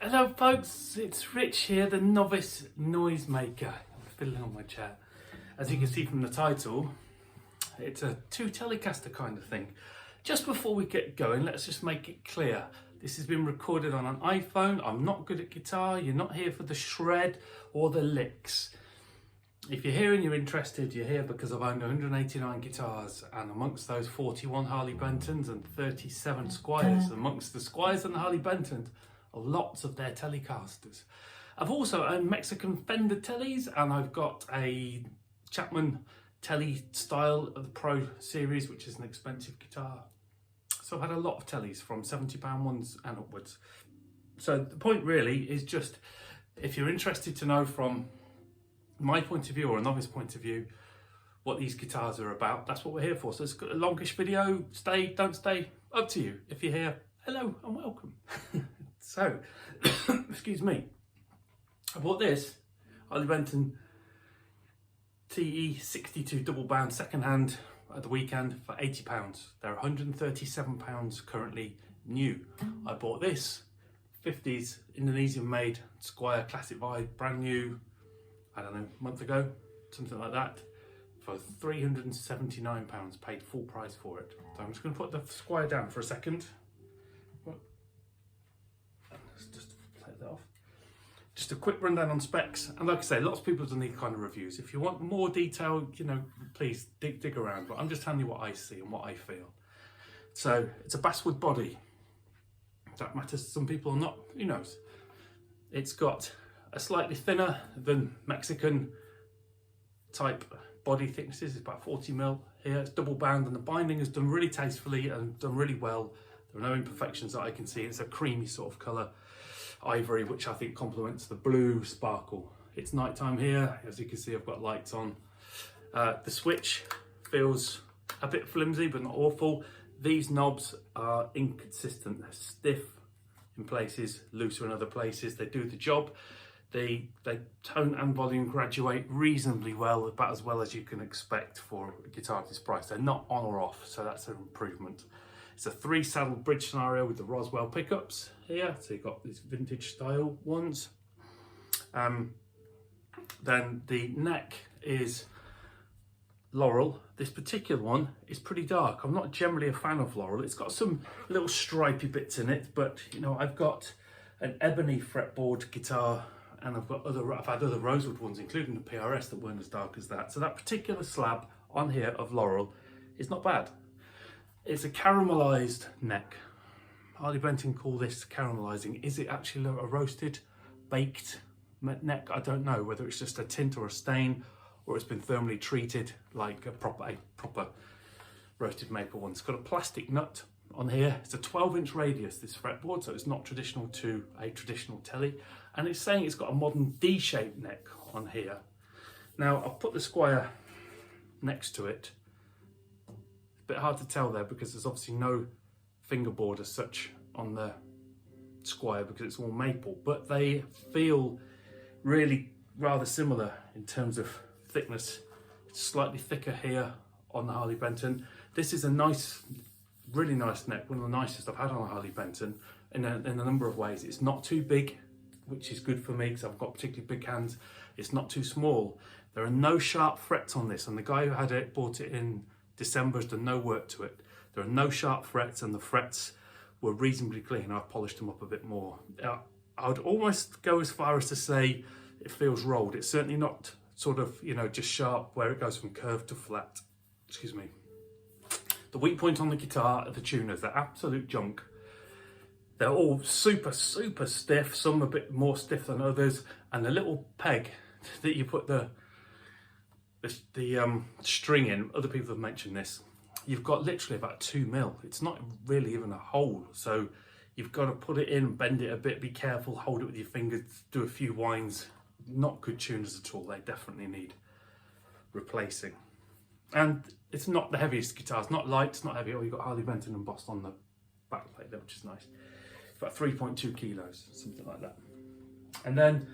Hello folks, it's Rich here, the novice noisemaker. I'm fiddling on my chair. As you can see from the title, it's a two telecaster kind of thing. Just before we get going, let's just make it clear. This has been recorded on an iPhone. I'm not good at guitar. You're not here for the shred or the licks. If you're here and you're interested, you're here because I've owned 189 guitars, and amongst those 41 Harley Bentons and 37 Squiers. Amongst the Squiers and the Harley Bentons are lots of their telecasters. I've also owned Mexican Fender teles, and I've got a Chapman tele style of the Pro series, which is an expensive guitar. So I've had a lot of teles from £70 ones and upwards. So the point really is just, if you're interested to know from my point of view or a novice point of view what these guitars are about, that's what we're here for. So it's a longish video. Stay, don't stay, up to you. If you're here, hello and welcome. So, excuse me, I bought this Harley Benton TE-62 double bound second hand at the weekend for £80. They're £137 currently new. I bought this 50's Indonesian made Squier Classic Vibe, brand new, I don't know, a month ago, something like that, for £379, paid full price for it. So I'm just going to put the Squier down for a second. Let's just play that off. Just a quick rundown on specs, and like I say, lots of people have done these kind of reviews. If you want more detail, you know, please dig around, but I'm just telling you what I see and what I feel. So it's a basswood body. That matters to some people or not, who knows. It's got a slightly thinner than Mexican type body thicknesses. It's about 40mm here. It's double bound, and the binding is done really tastefully and done really well. There are no imperfections that I can see. It's a creamy sort of colour, ivory, which I think complements the blue sparkle. It's nighttime here. As you can see, I've got lights on. The switch feels a bit flimsy, but not awful. These knobs are inconsistent. They're stiff in places, looser in other places. They do the job. They tone and volume graduate reasonably well, about as well as you can expect for a guitar at this price. They're not on or off, so that's an improvement. It's a 3-saddle bridge scenario with the Roswell pickups here. So you've got these vintage style ones. Then the neck is Laurel. This particular one is pretty dark. I'm not generally a fan of Laurel. It's got some little stripy bits in it, but you know, I've got an ebony fretboard guitar, and I've had other rosewood ones, including the PRS, that weren't as dark as that. So that particular slab on here of Laurel is not bad. It's a caramelized neck. Harley Benton call this caramelizing. Is it actually a roasted, baked neck? I don't know whether it's just a tint or a stain, or it's been thermally treated like a proper roasted maple one. It's got a plastic nut on here. It's a 12-inch radius, this fretboard, so it's not traditional to a traditional tele. And it's saying it's got a modern D-shaped neck on here. Now, I'll put the Squier next to it. It's a bit hard to tell there because there's obviously no fingerboard as such on the Squier because it's all maple, but they feel really rather similar in terms of thickness. It's slightly thicker here on the Harley Benton. This is a nice, really nice neck, one of the nicest I've had on a Harley Benton in a number of ways. It's not too big, which is good for me because I've got particularly big hands. It's not too small. There are no sharp frets on this, and the guy who had it bought it in December has done no work to it. There are no sharp frets, and the frets were reasonably clean. I've polished them up a bit more. I would almost go as far as to say it feels rolled. It's certainly not sort of, you know, just sharp where it goes from curved to flat. Excuse me. The weak point on the guitar are the tuners. They're absolute junk. They're all super, super stiff, some a bit more stiff than others, and the little peg that you put the string in, other people have mentioned this, you've got literally about 2mm. It's not really even a hole, so you've got to put it in, bend it a bit, be careful, hold it with your fingers, do a few winds. Not good tuners at all. They definitely need replacing. And it's not the heaviest guitar. It's not light, it's not heavy. Oh, you've got Harley Benton embossed on the backplate there, which is nice. About 3.2 kilos, something like that. And then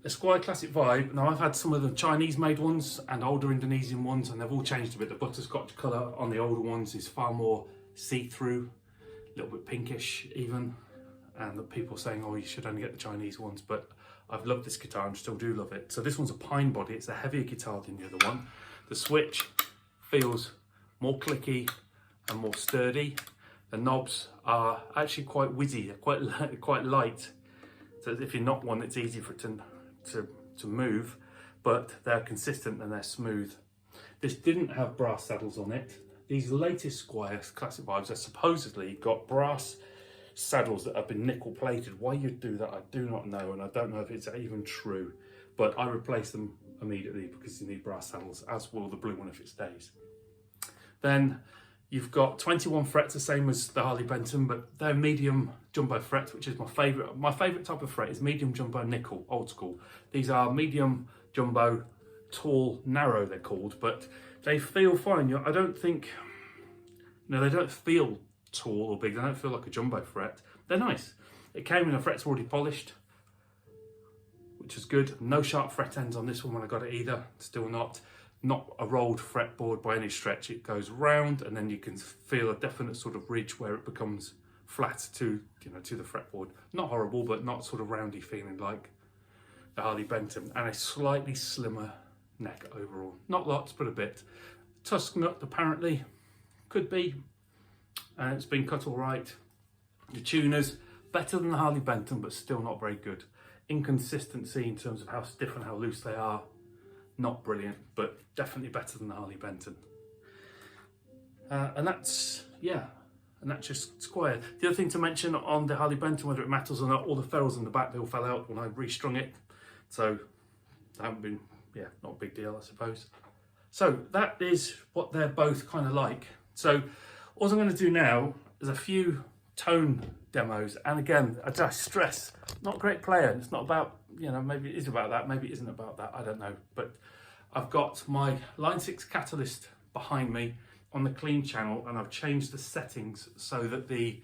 the Squier Classic Vibe. Now, I've had some of the Chinese made ones and older Indonesian ones, and they've all changed a bit. The butterscotch colour on the older ones is far more see-through, a little bit pinkish even. and that people saying, oh, you should only get the Chinese ones, but I've loved this guitar and still do love it. So this one's a pine body, it's a heavier guitar than the other one. The switch feels more clicky and more sturdy. The knobs are actually quite whizzy, quite light. So if you're not one, it's easy for it to move, but they're consistent and they're smooth. This didn't have brass saddles on it. These latest Squier Classic Vibes have supposedly got brass saddles that have been nickel plated. Why you'd do that, I do not know, and I don't know if it's even true, but I replaced them immediately because you need brass saddles, as will the blue one if it stays. Then you've got 21 frets, the same as the Harley Benton, but they're medium jumbo frets, which is my favourite. My favourite type of fret is medium jumbo nickel, old school. These are medium jumbo, tall, narrow they're called, but they feel fine. I don't think, they don't feel tall or big. They don't feel like a jumbo fret. They're nice. It came in a frets already polished, which is good. No sharp fret ends on this one when I got it either. Still not a rolled fretboard by any stretch. It goes round and then you can feel a definite sort of ridge where it becomes flat to the fretboard. Not horrible, but not sort of roundy feeling like the Harley Benton, and a slightly slimmer neck overall. Not lots, but a bit. Tusk nut apparently, could be. It's been cut all right. The tuners, better than the Harley Benton, but still not very good. Inconsistency in terms of how stiff and how loose they are, not brilliant, but definitely better than the Harley Benton. And that's just Squier. The other thing to mention on the Harley Benton, whether it matters or not, all the ferrules in the back, they all fell out when I restrung it. So they haven't been, not a big deal, I suppose. So that is what they're both kind of like. So all I'm going to do now is a few tone demos. And again, I just stress, not a great player. It's not about, maybe it is about that, maybe it isn't about that, I don't know. But I've got my Line 6 Catalyst behind me on the clean channel, and I've changed the settings so that the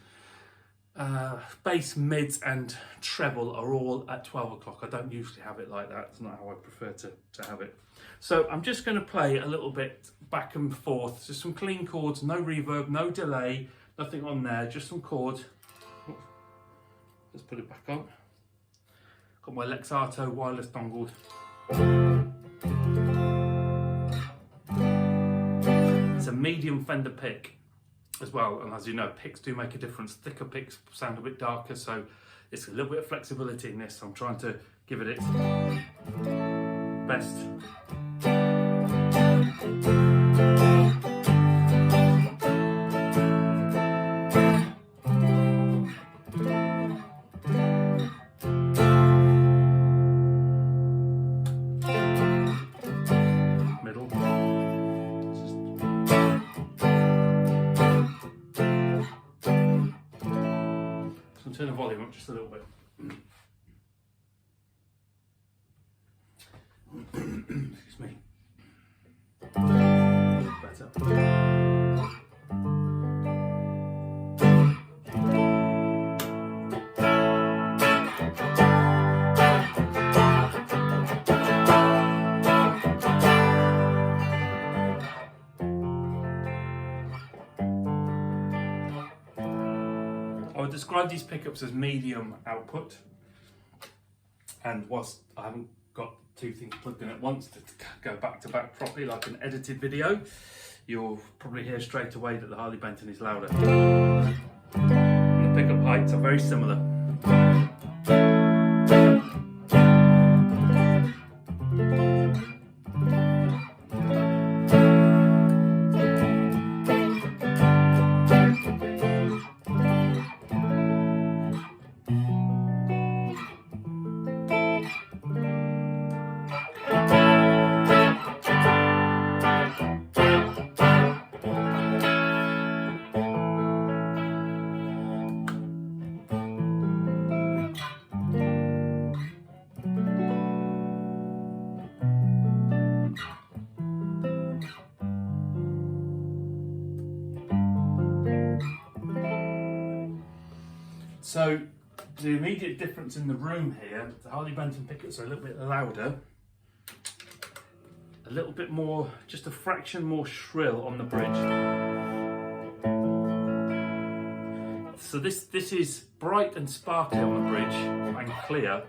bass, mids and treble are all at 12 o'clock. I don't usually have it like that. It's not how I prefer to have it. So I'm just going to play a little bit back and forth. Just some clean chords, no reverb, no delay, nothing on there, just some chords. Let's put it back on. Got my Lexato wireless dongle. It's a medium Fender pick as well, and as you know, picks do make a difference. Thicker picks sound a bit darker, so it's a little bit of flexibility in this. I'm trying to give it its best. Turn the volume up just a little bit. Excuse me. Better. I would describe these pickups as medium output, and whilst I haven't got two things plugged in at once to go back to back properly like an edited video, you'll probably hear straight away that the Harley Benton is louder. And the pickup heights are very similar. So the immediate difference in the room here, the Harley Benton pickups are a little bit louder, a little bit more, just a fraction more shrill on the bridge. So this is bright and sparkly on the bridge and clear.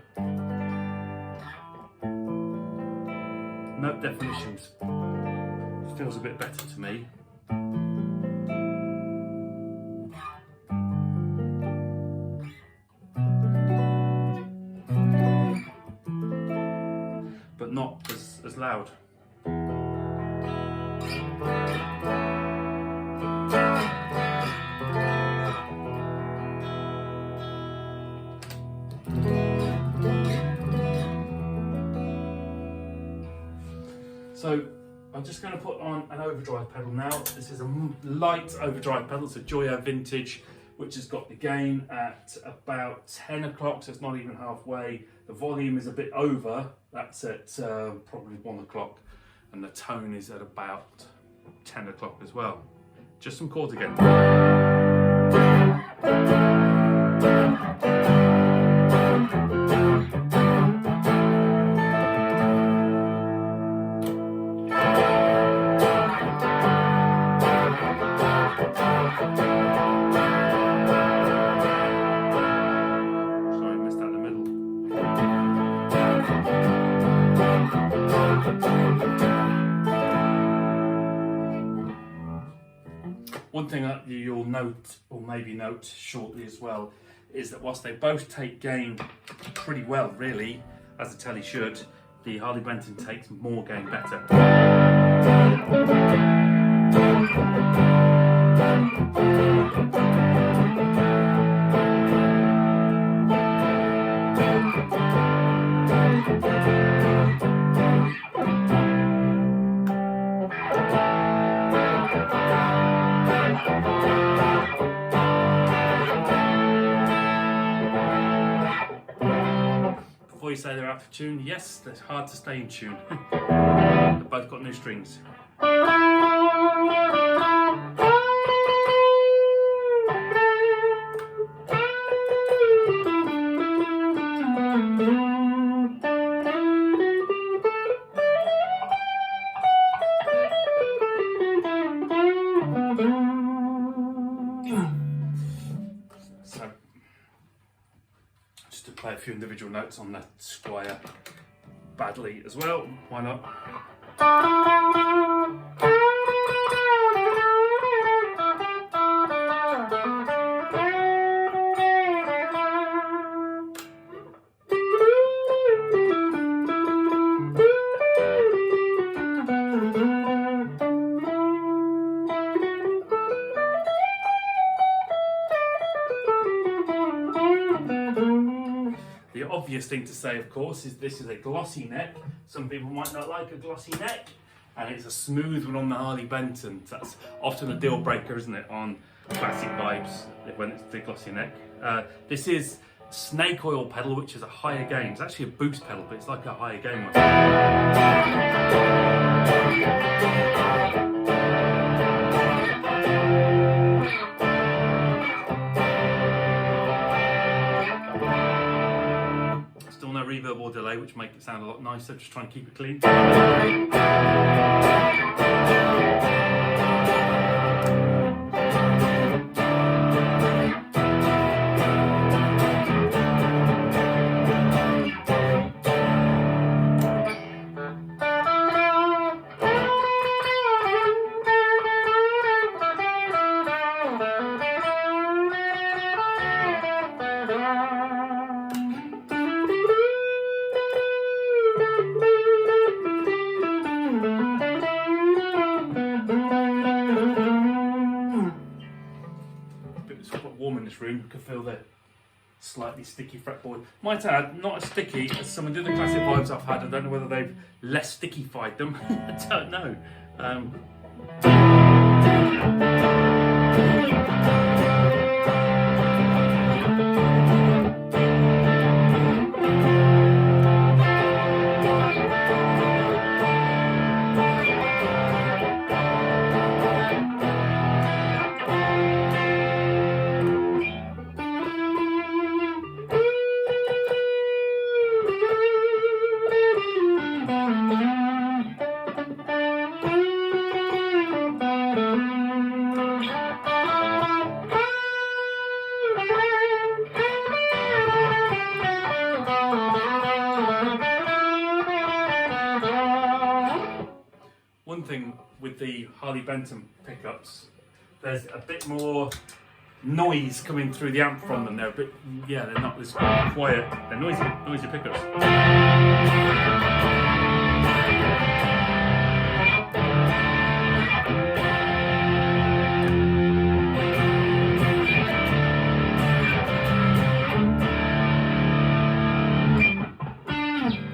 Note definitions. Feels a bit better to me. But not as loud. So I'm just going to put on an overdrive pedal now. This is a light overdrive pedal, it's a Joyo Vintage, which has got the gain at about 10 o'clock, so it's not even halfway. The volume is a bit over, that's at probably 1 o'clock, and the tone is at about 10 o'clock as well. Just some chords again. One thing that you'll note, or maybe note shortly as well, is that whilst they both take gain pretty well, really, as the Tele should, the Harley Benton takes more gain better. Before you say they're out of tune, yes, it's hard to stay in tune. They've both got new strings. So, just to play a few individual notes on that Squier badly as well, why not? The obvious thing to say, of course, is this is a glossy neck. Some people might not like a glossy neck, and it's a smooth one on the Harley Benton. That's often a deal breaker, isn't it, on classic vibes when it's the glossy neck. This is snake oil pedal, which is a higher gain. It's actually a boost pedal, but it's like a higher gain one. No reverb or delay, which make it sound a lot nicer. Just try and keep it clean. Warm in this room, you can feel the slightly sticky fretboard. Might add, not as sticky as some of the other classic vibes I've had. I don't know whether they've less stickified them. I don't know. thing with the Harley Benton pickups. There's a bit more noise coming through the amp from them. They're a bit, yeah, they're not as quiet. They're noisy pickups.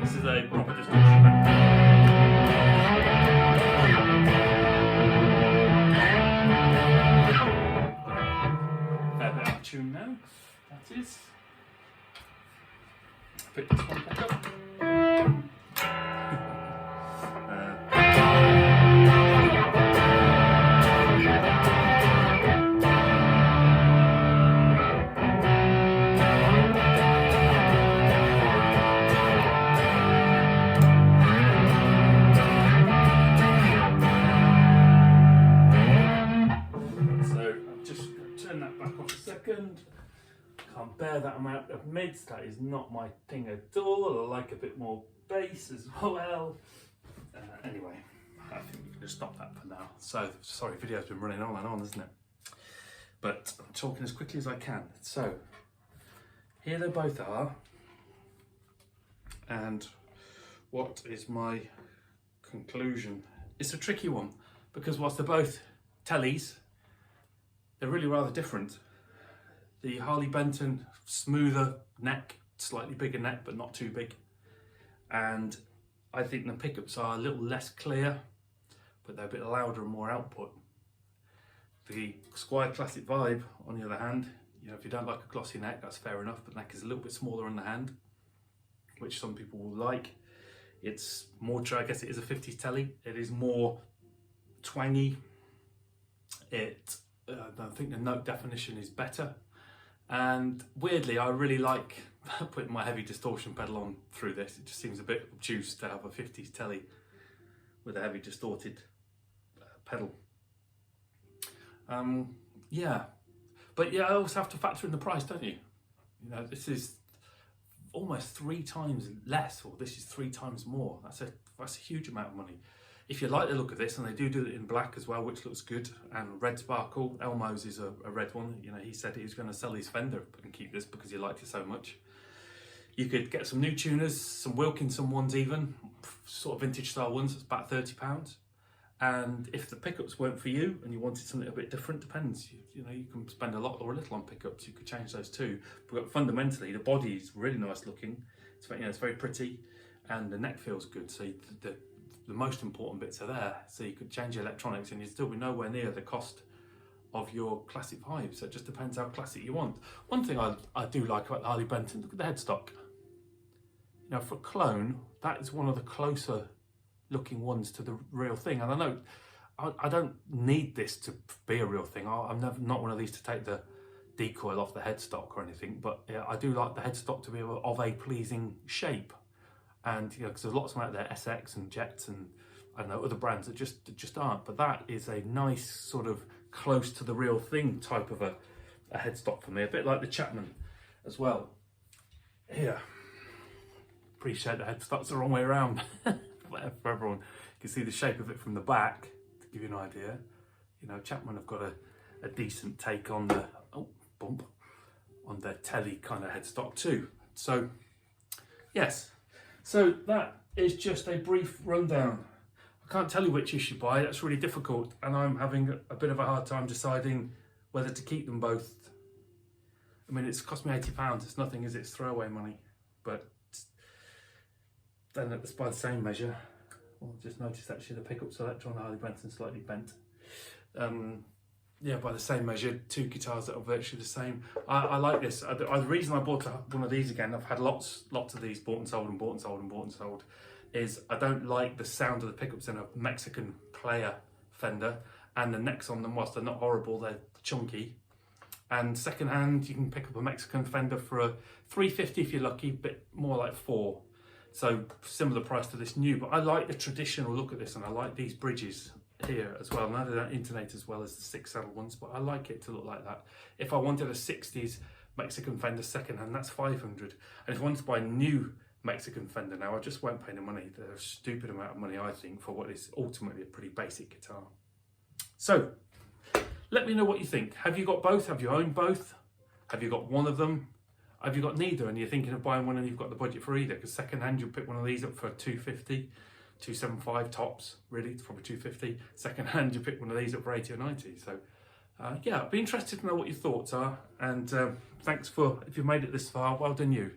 This is a proper distortion pedal. Tune now, that is. Pick this one back up. Can't bear that amount of mids, that is not my thing at all. I like a bit more bass as well. Anyway, I think we can just stop that for now. So, sorry, video's been running on and on, isn't it? But I'm talking as quickly as I can. So, here they both are. And what is my conclusion? It's a tricky one, because whilst they're both teles, they're really rather different. The Harley Benton, smoother neck, slightly bigger neck, but not too big. And I think the pickups are a little less clear, but they're a bit louder and more output. The Squier Classic Vibe, on the other hand, you know, if you don't like a glossy neck, that's fair enough, but the neck is a little bit smaller on the hand, which some people will like. It's more, I guess it is a 50's telly. It is more twangy. I think the note definition is better. And weirdly, I really like putting my heavy distortion pedal on through this. It just seems a bit obtuse to have a 50's telly with a heavy distorted pedal. Yeah, but yeah, I also have to factor in the price, don't you? You know, this is almost 3 times less, or this is 3 times more. That's a huge amount of money. If you like the look of this, and they do it in black as well, which looks good, and red sparkle, Elmo's is a red one. You know, he said he was going to sell his Fender and keep this because he liked it so much. You could get some new tuners, some Wilkinson ones even, sort of vintage style ones, it's about £30. And if the pickups weren't for you and you wanted something a bit different, depends. You know, you can spend a lot or a little on pickups, you could change those too. But fundamentally, the body is really nice looking. It's, you know, it's very pretty, and the neck feels good. So the most important bits are there, so you could change the electronics and you'd still be nowhere near the cost of your classic Vibe. So it just depends how classic you want. One thing I do like about the Harley Benton, look at the headstock. You know, for a clone, that is one of the closer looking ones to the real thing. And I know I don't need this to be a real thing. I'm not one of these to take the decoil off the headstock or anything, but yeah, I do like the headstock to be of a pleasing shape. And you know, because there's lots of them out there, SX and Jets and I don't know, other brands that just aren't. But that is a nice sort of close to the real thing type of a headstock for me, a bit like the Chapman as well. Here, appreciate the headstock's the wrong way around for everyone. You can see the shape of it from the back to give you an idea. You know, Chapman have got a decent take on the on their telly kind of headstock too. So yes. So that is just a brief rundown. I can't tell you which you should buy, that's really difficult, and I'm having a bit of a hard time deciding whether to keep them both. I mean, it's cost me £80, it's nothing, is it? It's throwaway money. But then by the same measure, well, just noticed actually the pickup selector on the Harley Benton slightly bent. Yeah, by the same measure, 2 guitars that are virtually the same. I like this. The reason I bought one of these again, I've had lots of these bought and sold and bought and sold and bought and sold, is I don't like the sound of the pickups in a Mexican player Fender, and the necks on them, whilst they're not horrible, they're chunky. And second hand, you can pick up a Mexican Fender for a $350 if you're lucky, but more like $4. So similar price to this new, but I like the traditional look at this, and I like these bridges here as well. Now they don't intonate as well as the 6 saddle ones, but I like it to look like that. If I wanted a 60s Mexican Fender second hand, that's $500. And if I wanted to buy new Mexican Fender now. I just won't pay the money. They're a stupid amount of money, I think, for what is ultimately a pretty basic guitar. So, let me know what you think. Have you got both? Have you owned both? Have you got one of them? Have you got neither and you're thinking of buying one and you've got the budget for either? Because second hand, you'll pick one of these up for $250, $275 tops, really, it's probably $250. Second hand, you pick one of these up for $80 or $90. So, yeah, I'd be interested to know what your thoughts are. And thanks for, if you've made it this far, well done you.